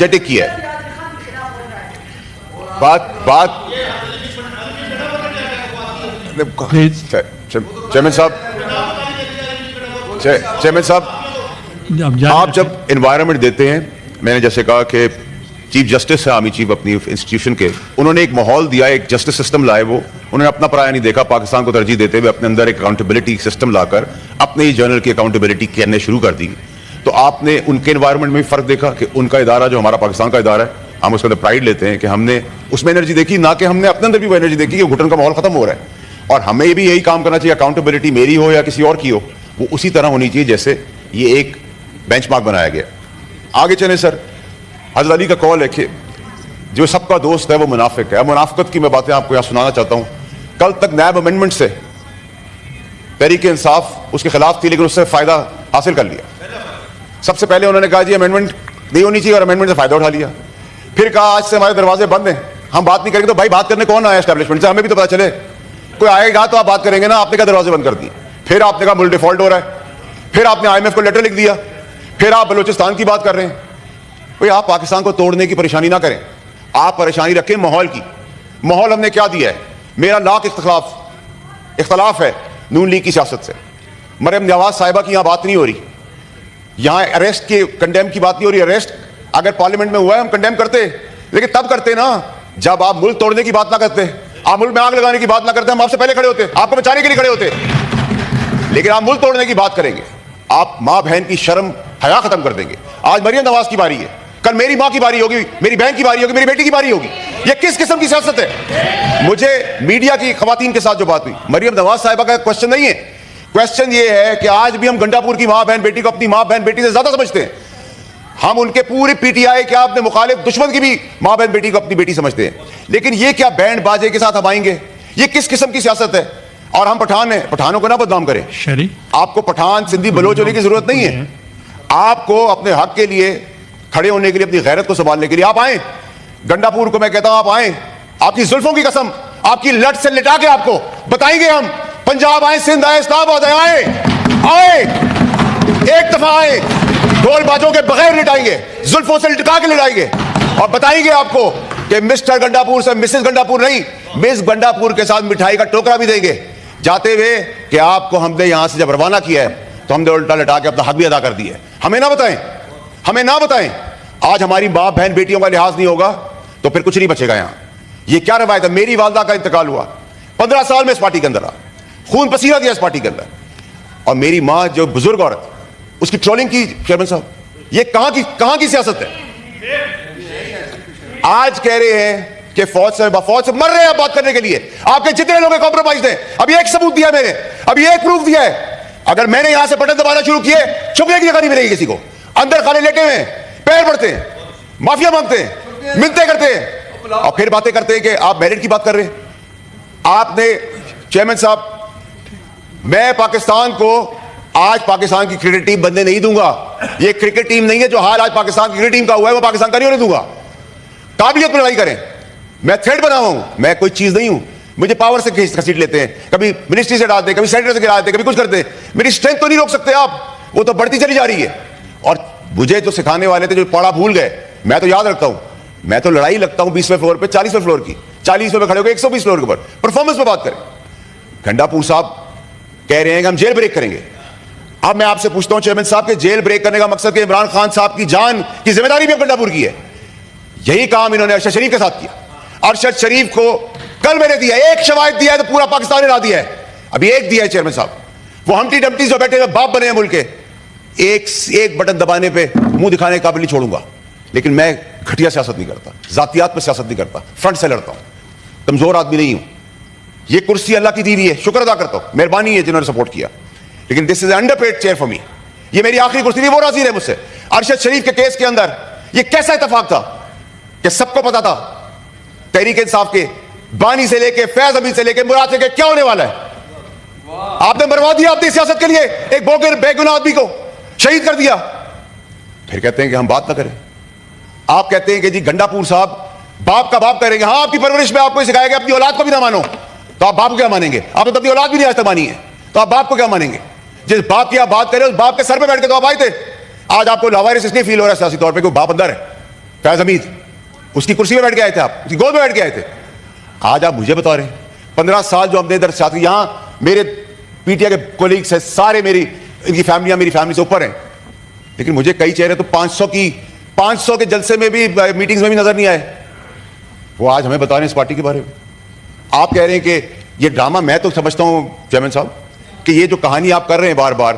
Energetic किया है। बात चेयरमैन साहब, आप जब एनवायरनमेंट देते हैं, मैंने जैसे कहा कि चीफ जस्टिस है आर्मी चीफ अपनी इंस्टीट्यूशन के, उन्होंने एक माहौल दिया, एक जस्टिस सिस्टम लाए, वो उन्होंने अपना पराया नहीं देखा, पाकिस्तान को तरजीह देते हुए अपने अंदर एक अकाउंटेबिलिटी सिस्टम लाकर अपने ही जर्नल की अकाउंटेबिलिटी करने शुरू कर दी। तो आपने उनके एनवायरनमेंट में फर्क देखा कि उनका इदारा जो हमारा पाकिस्तान का इदारा है, हम उसके अंदर प्राइड लेते हैं कि हमने उसमें एनर्जी देखी, ना कि हमने अपने अंदर भी वो एनर्जी देखी कि घुटन का माहौल खत्म हो रहा है। और हमें भी यही काम करना चाहिए, अकाउंटेबिलिटी मेरी हो या किसी और की हो, वो उसी तरह होनी चाहिए जैसे ये एक बेंचमार्क बनाया गया। आगे चले सर, हज़रत अली का कॉल है कि जो सबका दोस्त है वो मुनाफिक है। मुनाफिकत की मैं बातें आपको यहां सुनाना चाहता हूं। कल तक नैब अमेंडमेंट से तहरीक इंसाफ उसके खिलाफ थी, लेकिन उससे फायदा हासिल कर लिया। सबसे पहले उन्होंने कहा जी अमेंडमेंट नहीं होनी चाहिए और अमेंडमेंट से फायदा उठा लिया। फिर कहा आज से हमारे दरवाजे बंद हैं, हम बात नहीं करेंगे। तो भाई बात करने कौन आया एस्टैब्लिशमेंट से, हमें भी तो पता चले, कोई आएगा तो आप बात करेंगे ना। आपने क्या दरवाजे बंद कर दिए? फिर आपने कहा मुल्क डिफॉल्ट हो रहा है, फिर आपने IMF को लेटर लिख दिया, फिर आप बलूचिस्तान की बात कर रहे हैं। भाई आप पाकिस्तान को तोड़ने की परेशानी ना करें, आप परेशानी रखें माहौल की। माहौल हमने क्या दिया है? मेरा लाख इख्तलाफ है नून लीग की सियासत से। मरियम नवाज साहिबा की यहां बात नहीं हो रही, यहां अरेस्ट के कंडेम की बात नहीं हो रही। अरेस्ट अगर पार्लियामेंट में हुआ है हम कंडेम करते, लेकिन तब करते ना जब आप मुल्क तोड़ने की बात ना करते, आप मुल्क में आग लगाने की बात ना करते, हम आपसे पहले खड़े होते, आपको बचाने के लिए खड़े होते। लेकिन आप मुल्क तोड़ने की बात करेंगे, आप मां बहन की शर्म हया खत्म कर देंगे। आज मरियम नवाज की बारी है, कल मेरी मां की बारी होगी, मेरी बहन की बारी होगी, मेरी बेटी की बारी होगी। ये किस किस्म की सियासत है? मुझे मीडिया की खवातीन के साथ जो बात हुई, मरियम नवाज साहिबा का क्वेश्चन नहीं है। क्वेश्चन ये है कि आज भी हम गंडापुर की मां बहन बेटी को अपनी मां बहन बेटी से ज्यादा समझते हैं। हम उनके पूरी PTI क्या अपने मुखालिफ दुश्मन की भी मां बहन बेटी को अपनी बेटी समझते हैं। लेकिन ये क्या बैंड बाजे के साथ हम आएंगे? ये किस किस्म की सियासत है? और हम पठान हैं, पठानों को ना बदनाम करें। आपको पठान सिंधी बलोच होने की जरूरत नहीं है। आपको अपने हक के लिए खड़े होने के लिए, अपनी गैरत को संभालने के लिए आप आए गंडापुर को। मैं कहता हूं आप आए, आपकी जुल्फों की कसम, आपकी लट से लिटा के आपको बताएंगे हम। पंजाब आए, सिंध आए, इस्लामाबाद आए, आए एक दफा आए, ढोल बाजों के बगैर लिटाएंगे, जुल्फों से लिटका के लिटाएंगे और बताएंगे आपको कि मिस्टर गंडापुर से मिसेस गंडापुर नहीं, मिस गंडापुर के साथ मिठाई का टोकरा भी देंगे जाते हुए कि आपको हमने यहां से जब रवाना किया है तो हमने उल्टा लटा के अपना हक भी अदा कर दिया है। हमें ना बताएं, हमें ना बताएं। आज हमारी मां बहन बेटियों का लिहाज नहीं होगा तो फिर कुछ नहीं बचेगा यहां। ये क्या रवायत है? मेरी वालदा का इंतकाल हुआ 15 साल में इस पार्टी के अंदर रहा, खून पसीना दिया इस पार्टी के अंदर, और मेरी मां जो बुजुर्ग औरत, उसकी ट्रोलिंग की। चेयरमैन साहब, ये कहां की सियासत है? आज कह रहे हैं कि फौज से मर रहे हैं बात करने के लिए। आपके जितने लोग कॉम्प्रोमाइज हैं, अभी एक सबूत दिया मैंने, अभी एक प्रूफ दिया है। अगर मैंने यहां से बटन दबाना शुरू किए, छुपने की जगह नहीं मिलेगी किसी को। अंदर खाली लेटे हुए पैर पड़ते हैं, माफिया मांगते हैं, मिन्नतें करते हैं और फिर बातें करते हैं कि आप मेरिट की बात कर रहे हैं। आपने चेयरमैन साहब, मैं पाकिस्तान को आज पाकिस्तान की क्रिकेट टीम बनने नहीं दूंगा। ये क्रिकेट टीम नहीं है जो हाल आज पाकिस्तान की क्रिकेट टीम का हुआ है, वो पाकिस्तान का नहीं होने दूंगा। काबिलियत पर लड़ाई करें, मैं थ्रेड बना हुआ हूं, मैं कोई चीज नहीं हूं। मुझे पावर से घसीट लेते हैं, कभी मिनिस्ट्री से डालते हैं, कभी सेनेटर से गिरा देते हैं, कभी कुछ करते हैं। मेरी स्ट्रेंथ तो नहीं रोक सकते आप, वो तो बढ़ती चली जा रही है। और मुझे जो सिखाने वाले थे जो पढ़ा भूल गए, मैं तो याद रखता हूं। मैं तो लड़ाई लगता हूं 20वें फ्लोर पे, 40वें फ्लोर की, 40वें पे खड़े होकर 120 फ्लोर के ऊपर परफॉर्मेंस पे बात करें। गंडापुर साहब कह रहे हैं कि हम जेल ब्रेक करेंगे। अब मैं आपसे पूछता हूं चेयरमैन साहब के जेल ब्रेक करने का मकसद कि इमरान खान साहब की जान की जिम्मेदारी भी गंडापुर की है। यही काम इन्होंने अरशद शरीफ के साथ किया। अरशद शरीफ को कल मैंने दिया, एक शवाहिद दिया है तो पूरा पाकिस्तान हिला दिया है। अभी एक दिया है चेयरमैन साहब, वो हमटी डमटी जो बैठे हुए बाप बने हैं मुल्क के, एक बटन दबाने पे मुंह दिखाने का काबिल नहीं छोड़ूंगा। लेकिन मैं घटिया सियासत नहीं करता, जातियात पर सियासत नहीं करता, फ्रंट से लड़ता हूं, कमजोर आदमी नहीं हूं। ये कुर्सी अल्लाह की दी हुई है, शुक्र अदा करता हूं, मेहरबानी है जिन्होंने सपोर्ट किया। लेकिन this is underpaid chair for me. ये मेरी आखिरी कुर्सी थी, वो राजी है मुझसे। अरशद शरीफ के केस के अंदर ये कैसा इत्तेफाक था कि सबको पता था तहरीक इंसाफ के बानी से लेके फैज अमीन से लेके मुराद से लेके क्या होने वाला है। आपने बर्बाद दिया अपनी सियासत के लिए, एक बेगुनाह आदमी को शहीद कर दिया। फिर कहते हैं कि हम बात ना करें। आप कहते हैं कि जी गंडापुर साहब बाप का बाप करेंगे। हाँ, आपकी परवरिश में आपको सिखाया गया अपनी औलाद को भी ना मानो, तो आप बाप को क्या मानेंगे? आपने तो अपनी औलाद भी नहीं आज तक मानी है, तो आप बाप को क्या मानेंगे? जिस बाप की आप बात करें उस बाप के सर पे बैठ के तो आप आए थे। आज आपको लावारिस इसलिए फील हो रहा है सियासी तौर पे कि बाप अंदर है, फैज हमीद, उसकी कुर्सी में बैठ के आए थे आप, उसकी गोद में बैठ के आए थे। आज आप मुझे बता रहे हैं 15 साल जो हमने इधर साथ, यहां मेरे पीटीआई के कोलीग्स हैं सारे, इनकी फैमिलियां मेरी फैमिली से ऊपर हैं, लेकिन मुझे कई चेहरे तो 500 के जलसे में भी, मीटिंग्स में भी नजर नहीं आए। वो आज हमें बता रहे हैं इस पार्टी के बारे में। आप कह रहे हैं कि ये ड्रामा, मैं तो समझता हूं चेयरमैन साहब कि ये जो कहानी आप कर रहे हैं बार बार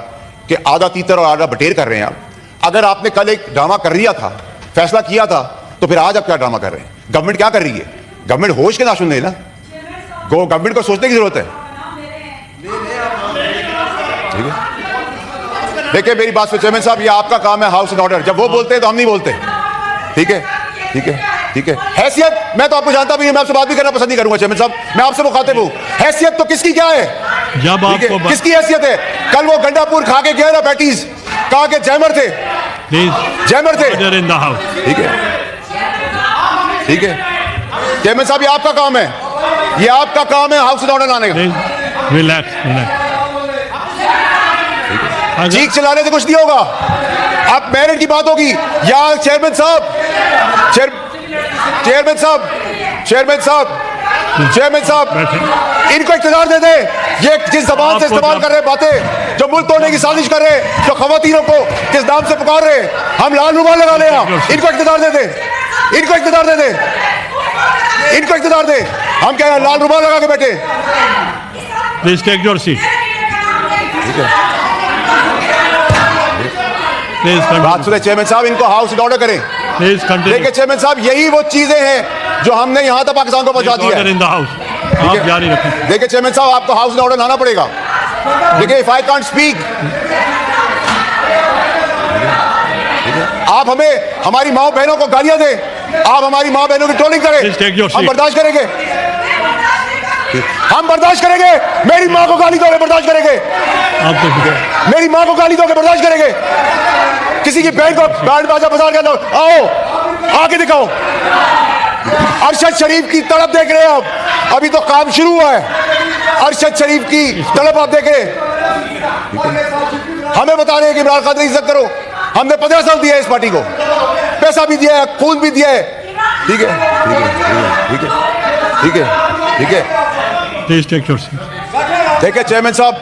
कि आधा तीतर और आधा बटेर कर रहे हैं आप, अगर आपने कल एक ड्रामा कर लिया था, फैसला किया था, तो फिर आज आप क्या ड्रामा कर रहे हैं? गवर्नमेंट क्या कर रही है? गवर्नमेंट होश के नाशुन है ना, गवर्नमेंट को सोचने की जरूरत है। ठीक है, देखिए मेरी बात से चेयरमैन साहब, ये आपका काम है हाउस एंड ऑर्डर, जब वो बोलते हैं तो हम नहीं बोलते। ठीक है, ठीक है, ठीक है। हैसियत, मैं तो आपको जानता भी नहीं, मैं आपसे बात भी करना पसंद नहीं करूंगा चेयरमैन साहब, मैं आपसे मुखातिब हूं। हैसियत तो किसकी क्या है? जब आपको किसकी हैसियत है? कल वो गंडापुर खा के गए ना पैटीज, कहा के जैमर थे, जैमर थे। ठीक है, ठीक है चेयरमैन साहब, ये आपका काम है, ये आपका काम है हाउस एंड ऑर्डर लाने का। रिलैक्स, चीख चिल्लाने से कुछ नहीं होगा। अब मेरिट की बात होगी या चेयरमैन साहब, चेयरमैन साहब, चेयरमैन साहब, चेयरमैन साहब, इनको इख्तियार दे दे। ये जिस जबान से इस्तेमाल कर रहे बातें, जो मुल्क तोड़ने की साजिश कर रहे, जो खवातीनों को किस नाम से पुकार रहे, हम लाल रुमाल लगा ले, इनको इख्तियार दे दे, इनको इख्तियार दे दे, इनको इख्तियार दे। हम कह रहे हैं लाल रुमाल लगा के बैठे। Please take your seat. ठीक है, बात सुने चेयरमैन साहब, इनको हाउस एंड ऑर्डर करें। देखिए चेयरमैन साहब, यही वो चीजें हैं जो हमने यहां तक पाकिस्तान को पहुंचा दी है। देखिए चेयरमैन साहब, आपको हाउस एंड ऑर्डर लाना पड़ेगा। देखिए इफ आई कांट स्पीक, आप हमें हमारी माँ बहनों को गालियां दें, आप हमारी माँ बहनों की ट्रोलिंग करें, हम बर्दाश्त करेंगे, हम बर्दाश्त करेंगे। मेरी माँ को गाली दोगे, बर्दाश्त करेंगे। मेरी माँ को गाली दोगे, बर्दाश्त करेंगे। किसी की बहन को बैंड बाजा बाजार के अंदर, आओ आके दिखाओ। अरशद शरीफ की तड़प देख रहे हैं आप, अभी तो काम शुरू हुआ है। अरशद शरीफ की तड़प आप देख रहे हैं, हमें बता रहे हैं कि इमरान खान की इज्जत करो। हमने 15 साल दिया है इस पार्टी को, पैसा भी दिया है, खून भी दिया है। ठीक है, ठीक है, ठीक है, ठीक है, ठीक है। Please take your seat. देखिए चेयरमैन साहब,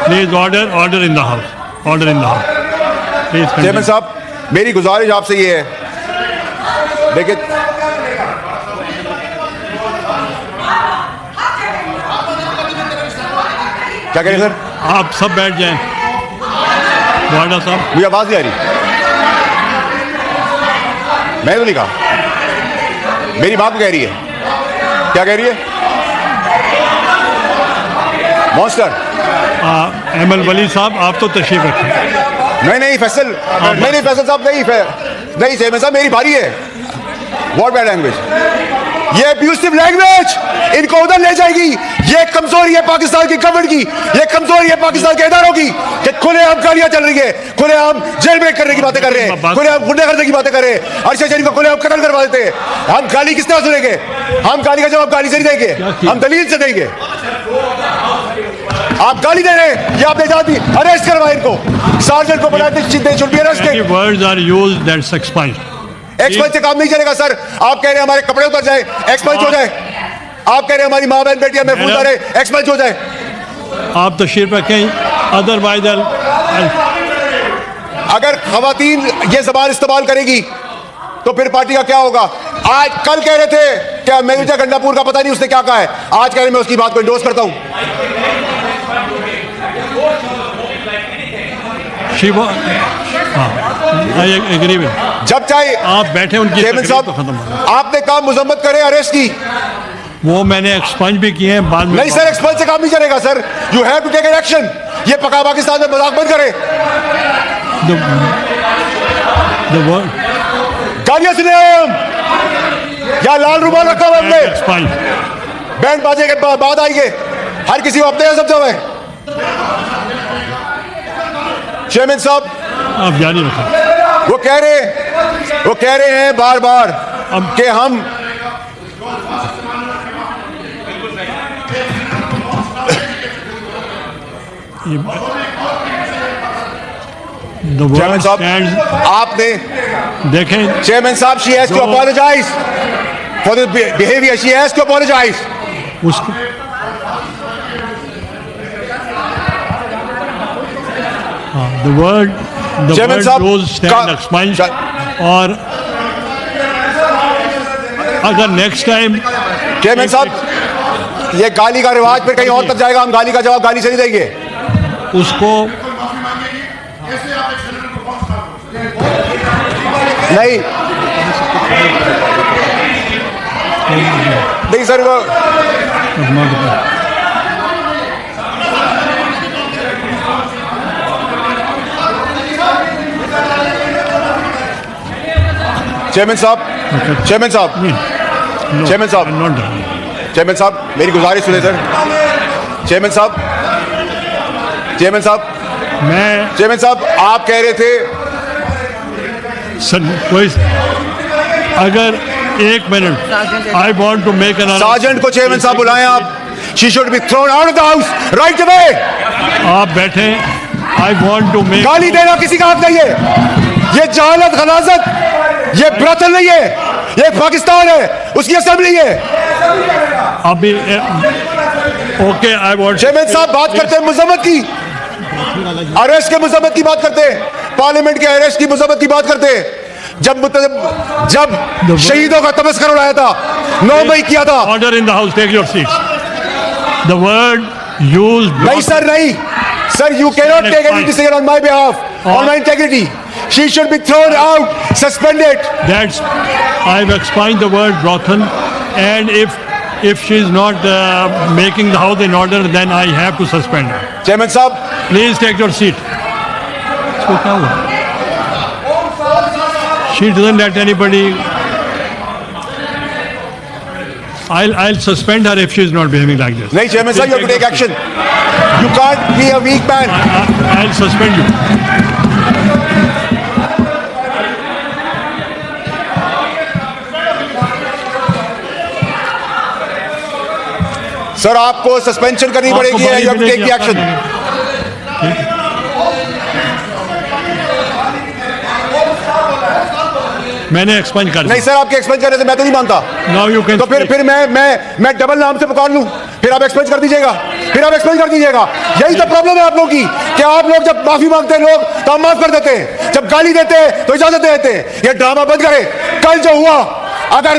please order in the house, order in the house. Please chairman साहब, मेरी गुजारिश आपसे ये है, देखिए क्या कह रहे सर? आप सब बैठ जाएं। वाडा साहब, मुझे आवाज नहीं आ रही, मैं तो नहीं कहा, मेरी बात कह रही है। क्या कह रही है? मॉन्स्टर एमएल वली साहब, आप तो तशरीफ रखें। नहीं फैसल, नहीं फैसल साहब, नहीं चेयरमैन साहब, मेरी बारी है। व्हाट बैड लैंग्वेज, ये अब्यूसिव लैंग्वेज इनको उधर ले जाएगी। ये कमजोरी है पाकिस्तान की गवर्नमेंट की, ये कमजोरी है पाकिस्तान के इदारों की कि खुलेआम गालियां चल रही है, खुलेआम जेल ब्रेक करने की बातें कर रहे हैं, खुलेआम गुंडागर्दी की बातें कर रहे हैं, अरशद शरीफ को खुलेआम कत्ल करवा देते हैं। हम गाली किस तरह सुनेंगे? हम गाली का जवाब गाली से नहीं देंगे, हम दलील से देंगे। आप गाली दे रहे हैं, ये आपने जाती अरेस्ट करवाए इनको, सार्जेंट को बनाए, words are used that's expired. Expire से काम नहीं चलेगा सर। आप कह रहे हैं हमारे कपड़े उतर जाए, एक्सपायर हो जाए। आप कह रहे हैं हमारी माँ बहन बेटियां महफूज रहे, एक्सपायर हो जाए। आप तशरीफ रखें, अदरवाइज अगर खवातीन ये जबान इस्तेमाल करेगी तो फिर पार्टी का क्या होगा? आज कल कह रहे थे क्या मेहुजा गंडापुर का पता नहीं उसने क्या कहा है, आज कह रहे मैं उसकी बात को इंडोर्स करता हूं। जब चाहे आप बैठे, उनकी साहब तो खत्म। आपने काम मुजम्मत करे अरेस्ट की, वो मैंने एक्सपंज भी किए हैं बाद में। नहीं सर, एक्सपंज से काम नहीं चलेगा sir, you have to take an action. ये पका पाकिस्तान में मजाक बंद करे। गालियां सुने हम या लाल रुमाल रखा हुआ हमने, बैंड बाजे के बाद आएंगे, हर किसी को अपने यहाँ समझा हुआ है। चेयरमैन साहब, आप जारी रखें। वो कह रहे हैं बार बार कि हम The word चेयरमैन साहब, stands. आपने देखें, चेयरमैन साहब, she has to जो- apologize for the behavior. She has to apologize. उसको the word चेयरमैन साहब, rules stand expunged. और अगर नेक्स्ट टाइम चेयरमैन साहब, ये गाली का रिवाज फिर कहीं और तक जाएगा. हम गाली का जवाब गाली से नहीं देंगे. उसको नहीं नहीं सर, वो चेयरमैन साहब, चेयरमैन साहब, चेयरमैन साहब, चेयरमैन साहब, मेरी गुजारिश सुने सर. चेयरमैन साहब, चेयरमैन साहब, मैं चेयरमैन साहब, आप कह रहे थे. कोई अगर एक minute I want to make an sergeant को चेयरमैन साहब बुलाएं आप. She should be thrown out of the house right away. आप बैठे. आई वॉन्ट टू मेक गाली देना किसी का हक नहीं है. ये जहालत, खनाजत, ये ब्रतल नहीं है. ये पाकिस्तान है, उसकी असेंबली है. अभी ओके आई वॉन्ट. चेयरमैन साहब बात करते हैं मजम्मत की, अरेस्ट के मजम्मत की बात करते हैं, पार्लियामेंट के अरेस्ट की मजम्मत की बात करते हैं. जब शहीदों का तमस्कर उड़ाया था, 9 मई किया था. Order in the house, take your seats. The word used. नहीं सर, नहीं sir, you cannot take any decision on my behalf, on my integrity. She should be thrown out, suspended. That's I've explained the word brothel, and if she is not making the house in order, then I have to suspend her. Chairman साहब, Please take your seat. इसको क्या हुआ? She doesn't let anybody. I'll suspend her if she is not behaving like this. नहीं chairman साहब, you have to take action. You can't be a weak man. I'll suspend you. Sir, आपको suspension करनी पड़ेगी. You have to take the action. मैंने expand कर नहीं sir, आपके expense करने से मैं तो नहीं मानता. Now you can तो फिर मैं डबल नाम से पुकार लूं, फिर आप एक्सपेंस कर दीजिएगा, फिर आप एक्सपेंस कर दीजिएगा. यही तो प्रॉब्लम है आप लोगों की कि आप लोग जब माफी मांगते हैं लोग तो हम माफ कर देते हैं, जब गाली देते हैं तो इजाजत दे देते हैं. ये ड्रामा बंद करें. कल जो हुआ, अगर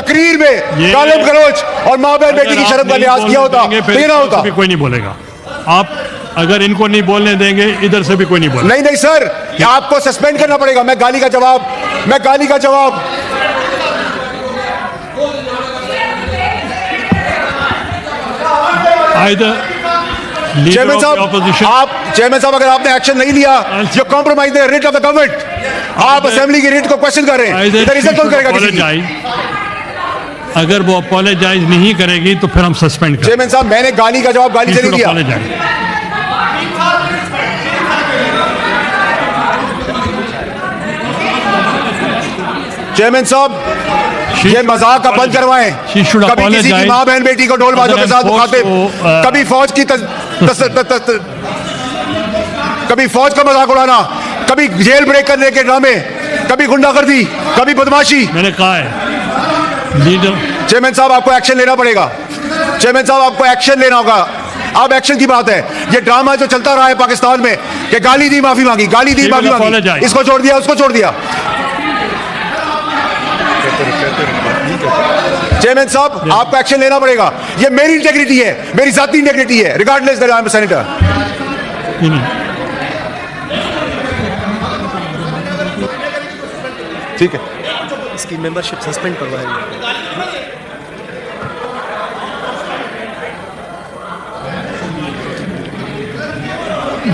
तकरीर में गालिब गलौज और माँ बहन बेटी की शर्म का लिहाज किया होता तो ये ना होता. कोई नहीं बोलेगा. आप अगर इनको नहीं बोलने देंगे, इधर से भी कोई नहीं बोलेगा. नहीं सर, आपको सस्पेंड करना पड़ेगा. मैं गाली का जवाब चेयरमैन साहब, चेयरमैन साहब, अगर आपने एक्शन नहीं लिया, जो compromise the writ of the government, आप असेंबली की रिट को क्वेश्चन कर रहे हैं. इधर इज्जत कौन करेगा किसी की? अगर वो अपोलोजाइज नहीं करेगी तो फिर हम सस्पेंड करेंगे. चेयरमैन साहब, मैंने गाली का जवाब गाली से नहीं दिया. चेयरमैन साहब, ये मजाक का बंद करवाएं. कभी किसी की माँ बहन बेटी को ढोल बाजों के साथ मुखातिब, कभी फौज का मजाक उड़ाना, कभी जेल ब्रेक करने के ड्रामे, कभी गुंडागर्दी, कभी बदमाशी. मैंने कहा है लीडर. चेयरमैन साहब, आपको एक्शन लेना पड़ेगा. चेयरमैन साहब, आपको एक्शन लेना होगा. अब एक्शन की बात है. ये ड्रामा जो चलता रहा है पाकिस्तान में कि गाली दी माफी मांगी, गाली दी माफी मांगी, इसको छोड़ दिया, उसको छोड़ दिया. चेयरमैन साहब, आपको एक्शन लेना पड़ेगा. ये मेरी इंटेग्रिटी है, मेरी जाती इंटेग्रिटी है, regardless that I am a senator. ठीक है, इसकी मेंबरशिप सस्पेंड करवाएंगे.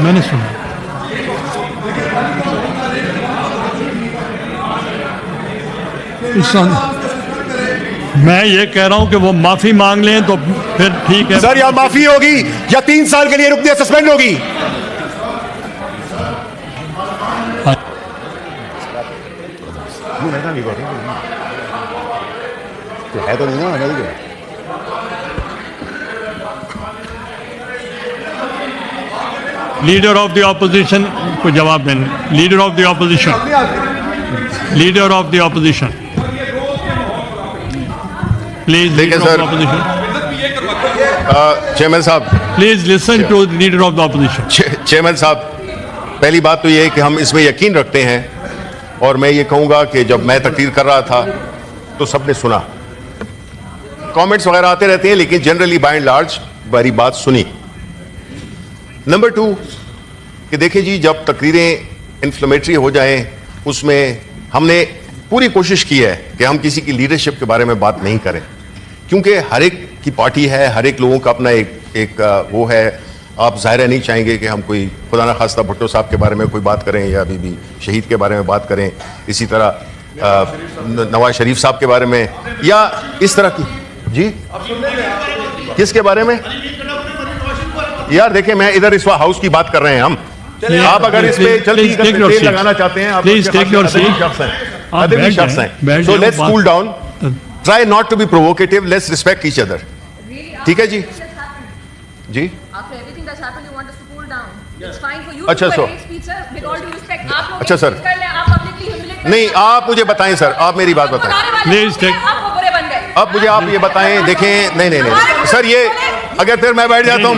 मैंने सुना. मैं ये कह रहा हूं कि वो माफी मांग लें तो फिर ठीक है. सर, या माफी होगी या 3 साल के लिए रुक दिया सस्पेंड होगी. है तो नहीं ना. लीडर ऑफ द ऑपोजिशन को जवाब देना। Leader of the opposition, leader of the opposition, please. देखिए leader of sir, the opposition, chairman साहब, please listen to leader of the opposition. Chairman साहब, पहली बात तो ये है कि हम इसमें यकीन रखते हैं, और मैं ये कहूंगा कि जब मैं तकरीर कर रहा था तो सबने सुना। कमेंट्स वगैरह आते रहते हैं, लेकिन जनरली बाय एंड लार्ज मेरी बात सुनी। नंबर 2 कि देखिए जी, जब तकरीरें इन्फ्लेमेटरी हो जाएं, उसमें हमने पूरी कोशिश की है कि हम किसी की लीडरशिप के बारे में बात नहीं करें, क्योंकि हर एक की पार्टी है, हर एक लोगों का अपना एक वो है। आप ज़ाहिर नहीं चाहेंगे कि हम कोई खुदा ना खास्ता भुट्टो साहब के बारे में कोई बात करें या अभी भी शहीद के बारे में बात करें, इसी तरह नवाज शरीफ साहब के बारे में, या इस तरह की। जी, किसके बारे में? यार देखिए, मैं इधर इस हाउस की बात कर रहे हैं हम। आप अगर इस पे जल्दी तेल लगाना चाहते हैं, आप प्लीज टेक योर सीट। अदबी शख्स हैं, so let's cool down, try not to be provocative, let's respect each other. ठीक है जी? जी, After everything that's happened, you want us to cool down. It's fine for you अच्छा, to so- do hate speech, sir. With all due respect, आप लोग अच्छा, hate sir. speech कर लें, आप publicly humiliate कर नहीं, लें। आप मुझे बताएं सर, आप मेरी बात बताएं। बुलाने वाले Please लोग हैं, take- आप वो बुरे बन गए। अब मुझे आप ये बताएं, देखें, नहीं सर, ये अगर फिर मैं बैठ जाता हूँ,